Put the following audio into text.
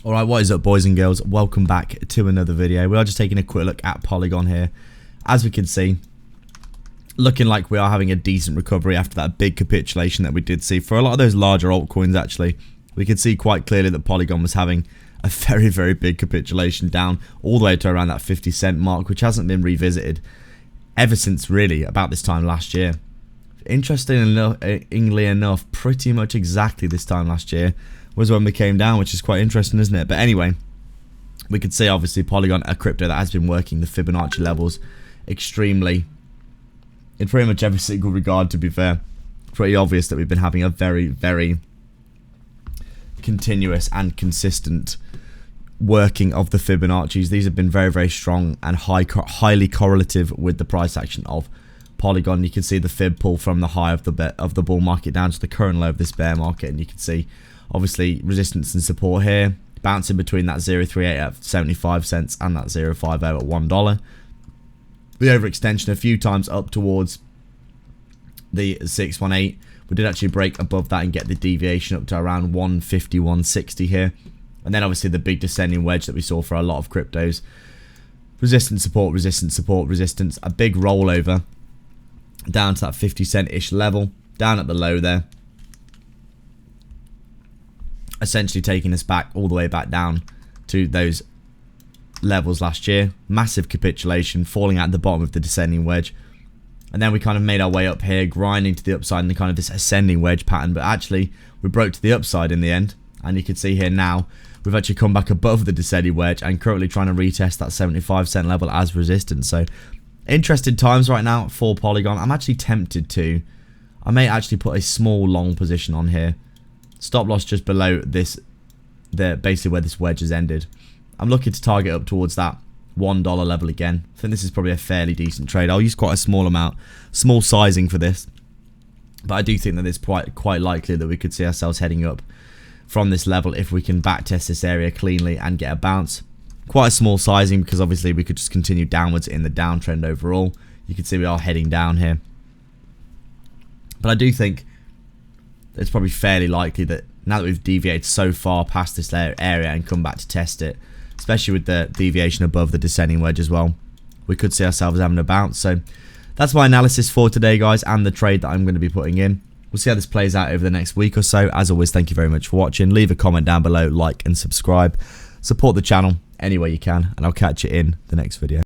Alright, what is up, boys and girls? Welcome back to another video. We are just taking a quick look at Polygon here. As we can see, looking like we are having a decent recovery after that big capitulation that we did see for a lot of those larger altcoins. Actually, we can see quite clearly that Polygon was having a very big capitulation down all the way to around that 50 cent mark, which hasn't been ever since really about this time last year. Interestingly enough, pretty much exactly this time last year was when we came down, which is quite interesting, isn't it? But anyway, we could see obviously Polygon, a crypto that has been working the Fibonacci levels extremely in pretty much every single regard, to be fair. Pretty obvious that we've been having a very continuous and consistent working of the Fibonacci's. These have been very strong and highly correlative with the price action of Polygon. You can see the fib pull from the high of the bull market down to the current low of this bear market, and you can see obviously resistance and support here, bouncing between that 0.38 at 75 cents and that 0.50 at $1. The overextension a few times up towards the 618. We did actually break above that and get the deviation up to around 150, 160 here. And then obviously the big descending wedge that we saw for a lot of cryptos. Resistance, support, resistance, support, resistance. A big rollover down to that 50 cent-ish level, down at the low there. Essentially taking us back all the way back down to those levels last year. Massive capitulation, falling at the bottom of the descending wedge. And then we kind of made our way up here, grinding to the upside in the kind of this ascending wedge pattern. But actually, we broke to the upside in the end. And you can see here now, we've actually come back above the descending wedge and currently trying to retest that 75 cent level as resistance. So, interesting times right now for Polygon. I'm actually tempted to. I may actually put a small long position on here. Stop loss just below this, basically where this wedge has ended. I'm looking to target up towards that $1 level again. I think this is probably a fairly decent trade. I'll use quite a small amount, small sizing for this. But I do think that it's quite likely that we could see ourselves heading up from this level if we can backtest this area cleanly and get a bounce. Quite a small sizing because obviously we could just continue downwards in the downtrend overall. You can see we are heading down here. But I do think it's probably fairly likely that now that we've deviated so far past this area and come back to test it, especially with the deviation above the descending wedge as well, we could see ourselves having a bounce. So that's my analysis for today, guys, and the trade that I'm going to be putting in. We'll see how this plays out over the next week or so. As always, thank you very much for watching. Leave a comment down below, like and subscribe. Support the channel any way you can, and I'll catch you in the next video.